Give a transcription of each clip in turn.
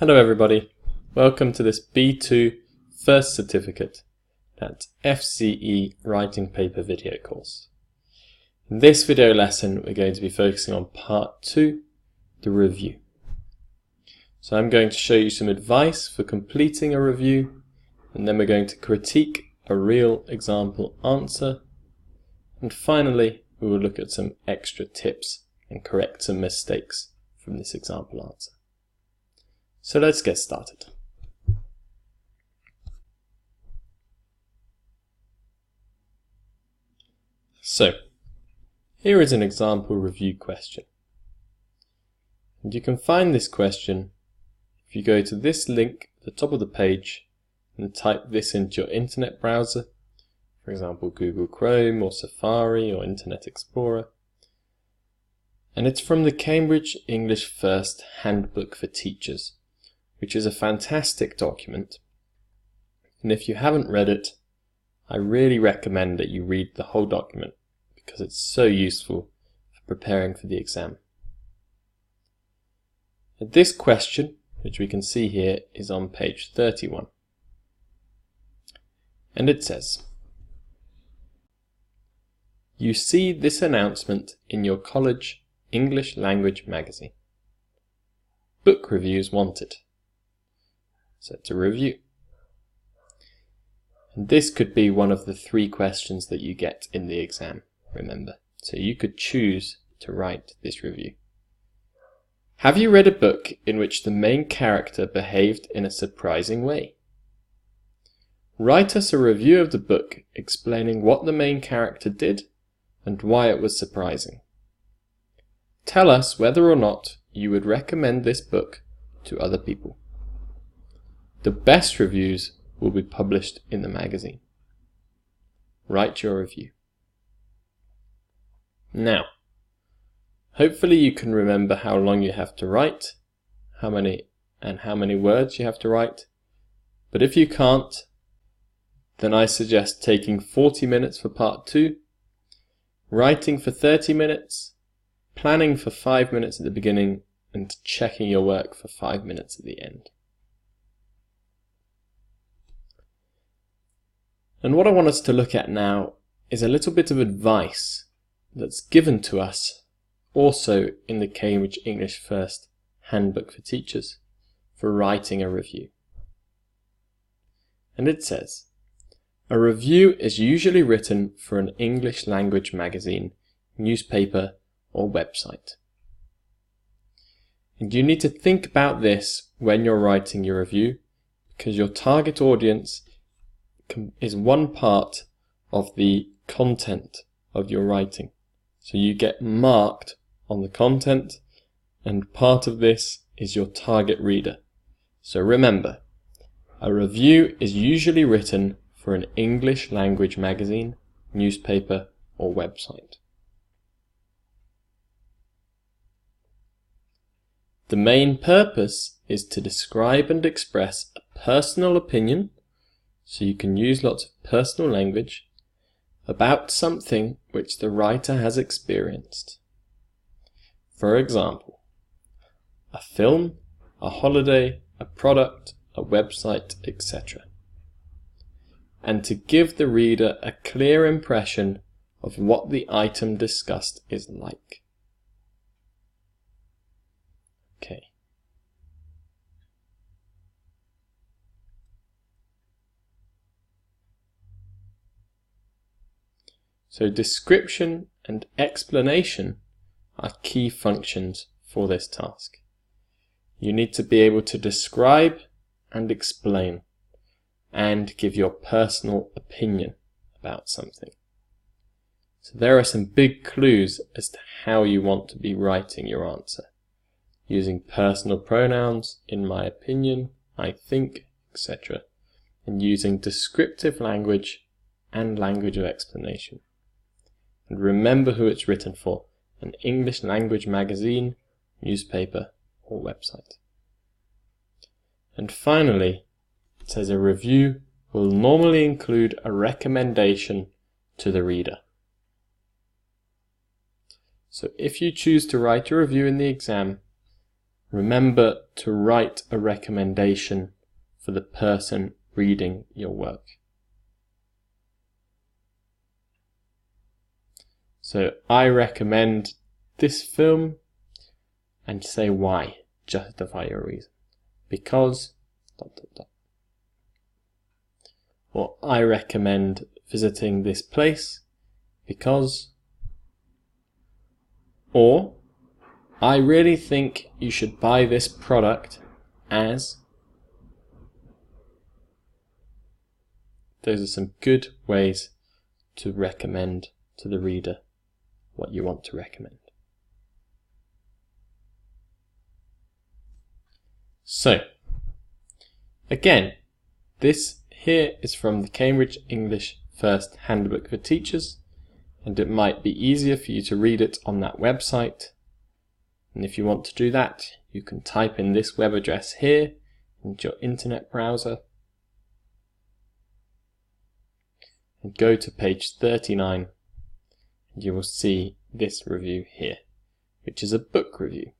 Hello everybody, welcome to this B2 First Certificate at FCE Writing Paper video course. In this video lesson we're going to be focusing on part 2, the review. So I'm going to show you some advice for completing a review, and then we're going to critique a real example answer, and finally we will look at some extra tips and correct some mistakes from this example answer. So let's get started. So, here is an example review question. And you can find this question if you go to this link at the top of the page and type this into your internet browser, for example Google Chrome or Safari or Internet Explorer. And it's from the Cambridge English First Handbook for Teachers, which is a fantastic document. And if you haven't read it, I really recommend that you read the whole document because it's so useful for preparing for the exam. And this question, which we can see here, is on page 31. And it says, you see this announcement in your college English language magazine. Book reviews wanted. So it's a review. And this could be one of the 3 questions that you get in the exam, remember. So you could choose to write this review. Have you read a book in which the main character behaved in a surprising way? Write us a review of the book explaining what the main character did and why it was surprising. Tell us whether or not you would recommend this book to other people. The best reviews will be published in the magazine. Write your review. Now, hopefully you can remember how long you have to write, how many words you have to write. But if you can't, then I suggest taking 40 minutes for part 2, writing for 30 minutes, planning for 5 minutes at the beginning, and checking your work for 5 minutes at the end. And what I want us to look at now is a little bit of advice that's given to us also in the Cambridge English First Handbook for Teachers for writing a review. And it says, a review is usually written for an English language magazine, newspaper, or website. And you need to think about this when you're writing your review, because your target audience is one part of the content of your writing. So you get marked on the content, and part of this is your target reader. So remember, a review is usually written for an English language magazine, newspaper, or website. The main purpose is to describe and express a personal opinion, so you can use lots of personal language, about something which the writer has experienced. For example, a film, a holiday, a product, a website, etc. And to give the reader a clear impression of what the item discussed is like. Okay. So description and explanation are key functions for this task. You need to be able to describe and explain and give your personal opinion about something. So there are some big clues as to how you want to be writing your answer, using personal pronouns, in my opinion, I think, etc., and using descriptive language and language of explanation. And remember who it's written for, an English language magazine, newspaper, or website. And finally, it says a review will normally include a recommendation to the reader. So if you choose to write a review in the exam, remember to write a recommendation for the person reading your work. So I recommend this film, and say why. Justify your reason. Because ... Or I recommend visiting this place because... Or I really think you should buy this product as... Those are some good ways to recommend to the reader what you want to recommend. So, again, this here is from the Cambridge English First Handbook for Teachers, and it might be easier for you to read it on that website. And if you want to do that, you can type in this web address here into your internet browser and go to page 39, and you will see this review here, which is a book review.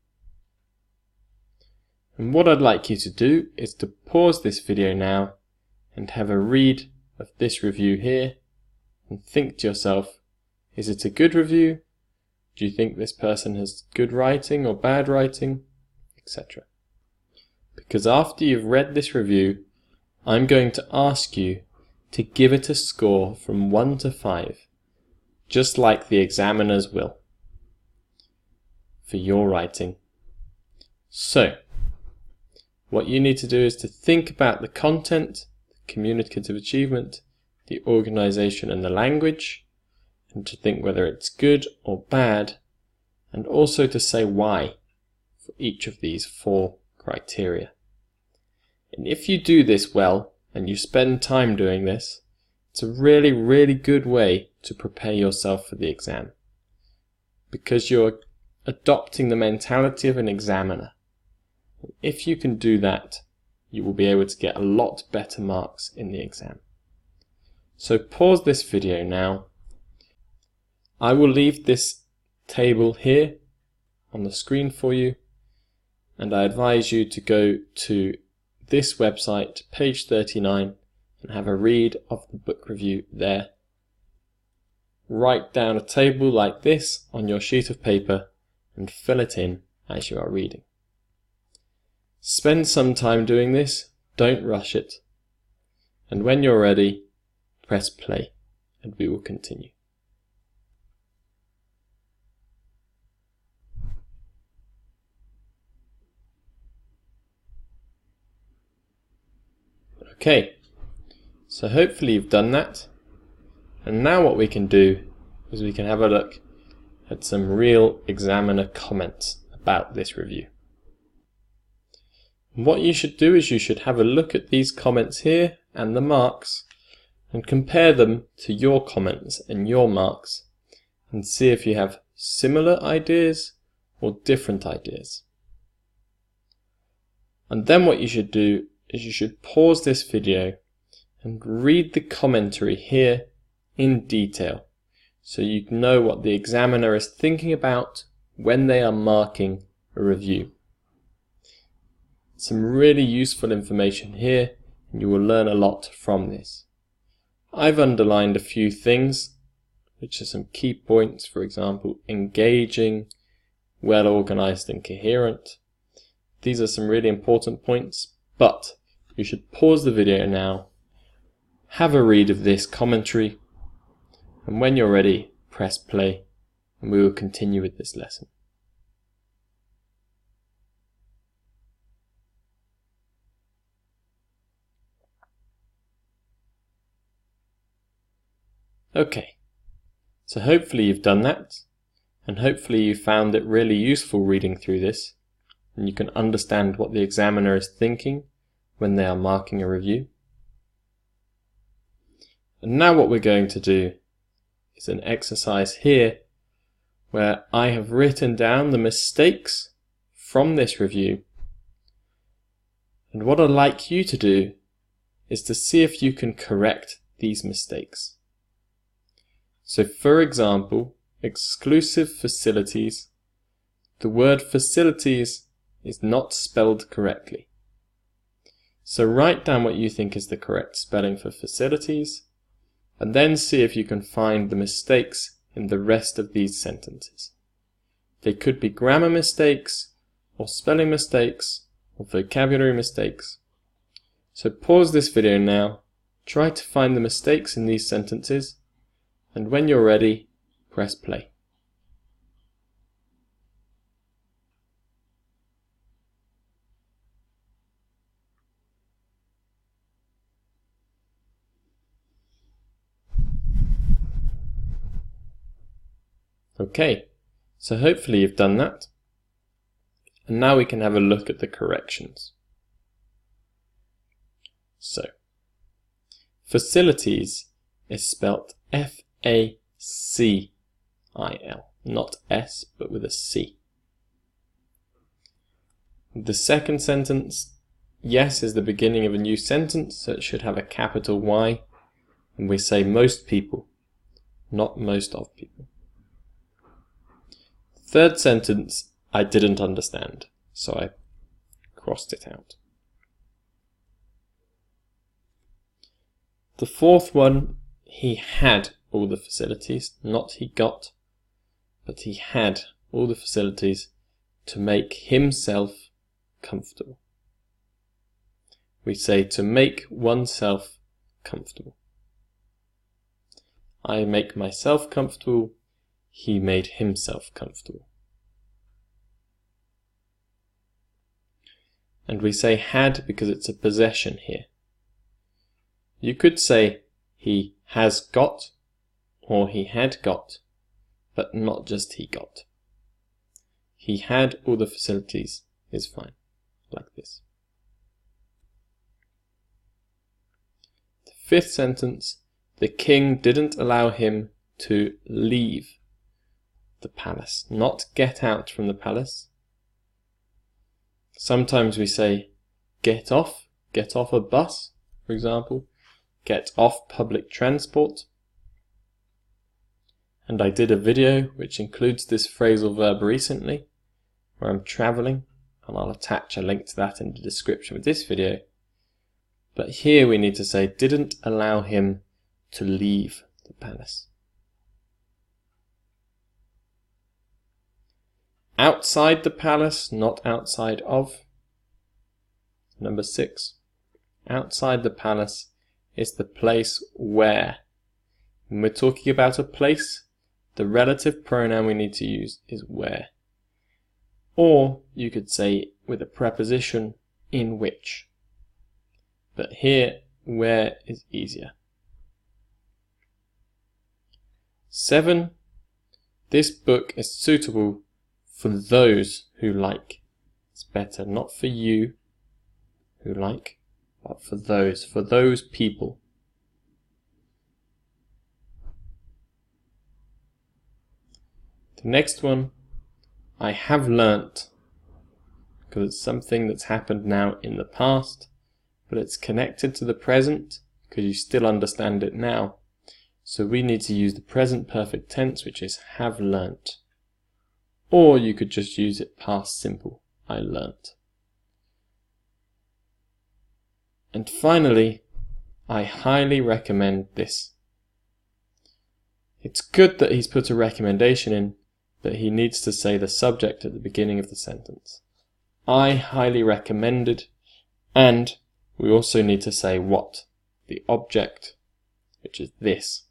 And what I'd like you to do is to pause this video now and have a read of this review here and think to yourself, is it a good review? Do you think this person has good writing or bad writing, etc.? Because after you've read this review, I'm going to ask you to give it a score from 1 to 5, just like the examiners will, for your writing. So, what you need to do is to think about the content, the communicative achievement, the organisation and the language, and to think whether it's good or bad, and also to say why for each of these 4 criteria. And if you do this well, and you spend time doing this, it's a really, really good way to prepare yourself for the exam, because you're adopting the mentality of an examiner. If you can do that, you will be able to get a lot better marks in the exam. So pause this video now. I will leave this table here on the screen for you, and I advise you to go to this website, page 39, and have a read of the book review there. Write down a table like this on your sheet of paper and fill it in as you are reading. Spend some time doing this, don't rush it, and when you're ready, press play and we will continue. Okay, so hopefully you've done that, and now what we can do is we can have a look at some real examiner comments about this review. And what you should do is you should have a look at these comments here and the marks and compare them to your comments and your marks and see if you have similar ideas or different ideas. And then what you should do is you should pause this video and read the commentary here in detail so you know what the examiner is thinking about when they are marking a review. Some really useful information here, and you will learn a lot from this. I've underlined a few things, which are some key points, for example, engaging, well organized and coherent. These are some really important points, but you should pause the video now, have a read of this commentary, and when you're ready, press play, and we will continue with this lesson. Okay, so hopefully you've done that, and hopefully you found it really useful reading through this, and you can understand what the examiner is thinking when they are marking a review. And now what we're going to do is an exercise here where I have written down the mistakes from this review, and what I'd like you to do is to see if you can correct these mistakes. So for example, exclusive facilities. The word facilities is not spelled correctly. So write down what you think is the correct spelling for facilities, and then see if you can find the mistakes in the rest of these sentences. They could be grammar mistakes, or spelling mistakes, or vocabulary mistakes. So pause this video now, try to find the mistakes in these sentences, and when you're ready, press play. Okay, so hopefully you've done that. And now we can have a look at the corrections. So, facilities is spelt F-A-C-I-L, not S, but with a C. The second sentence, yes, is the beginning of a new sentence, so it should have a capital Y, and we say most people, not most of people. Third sentence, I didn't understand, so I crossed it out. The fourth one, he had all the facilities, not he got, but he had all the facilities to make himself comfortable. We say to make oneself comfortable. I make myself comfortable, he made himself comfortable. And we say had because it's a possession here. You could say he has got or he had got, but not just he got. He had all the facilities is fine, like this. The fifth sentence, the king didn't allow him to leave the palace, not get out from the palace. Sometimes we say get off a bus, for example, get off public transport. And I did a video which includes this phrasal verb recently, where I'm travelling, and I'll attach a link to that in the description of this video. But here we need to say didn't allow him to leave the palace. Outside the palace, not outside of. Number 6. Outside the palace is the place where. When we're talking about a place, the relative pronoun we need to use is where. Or you could say with a preposition in which. But here, where is easier. 7. This book is suitable for those who like. It's better not for you who like, but for those people. The next one, I have learnt, because it's something that's happened now in the past, but it's connected to the present because you still understand it now. So we need to use the present perfect tense, which is have learnt. Or you could just use it past simple, I learnt. And finally, I highly recommend this. It's good that he's put a recommendation in, but he needs to say the subject at the beginning of the sentence. I highly recommended, and we also need to say what, the object, which is this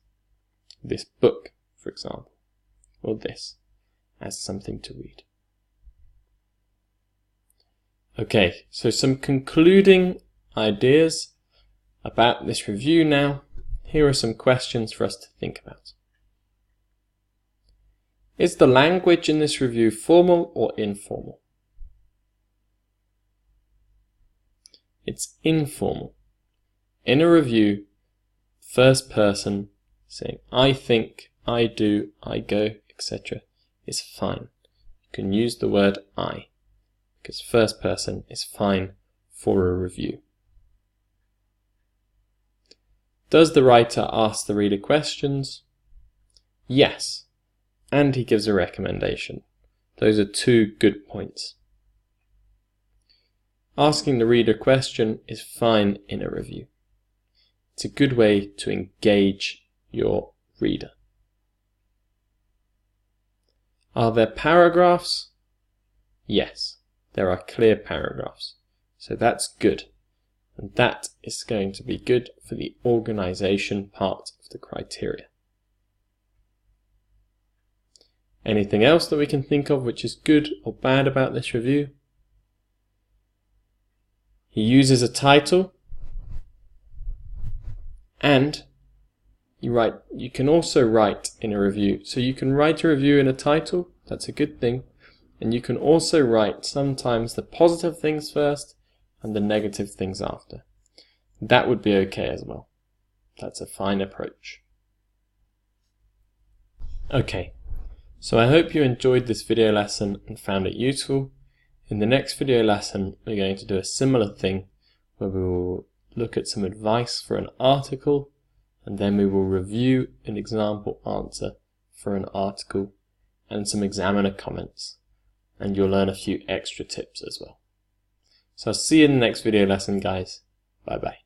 book, for example, or this, as something to read. Okay, so some concluding ideas about this review now. Here are some questions for us to think about. Is the language in this review formal or informal? It's informal. In a review, first person saying I think, I do, I go, etc. is fine. You can use the word I, because first person is fine for a review. Does the writer ask the reader questions? Yes, and he gives a recommendation. Those are two good points. asking the reader a question is fine in a review. It's a good way to engage your reader. Are there paragraphs? Yes, there are clear paragraphs. So that's good. And that is going to be good for the organization part of the criteria. Anything else that we can think of which is good or bad about this review? He uses a title, and you can also write in a review. So you can write a review in a title, that's a good thing, and you can also write sometimes the positive things first and the negative things after. That would be okay as well. That's a fine approach. Okay, so I hope you enjoyed this video lesson and found it useful. In the next video lesson, we're going to do a similar thing where we will look at some advice for an article, and then we will review an example answer for an article and some examiner comments, and you'll learn a few extra tips as well. So I'll see you in the next video lesson, guys. Bye bye.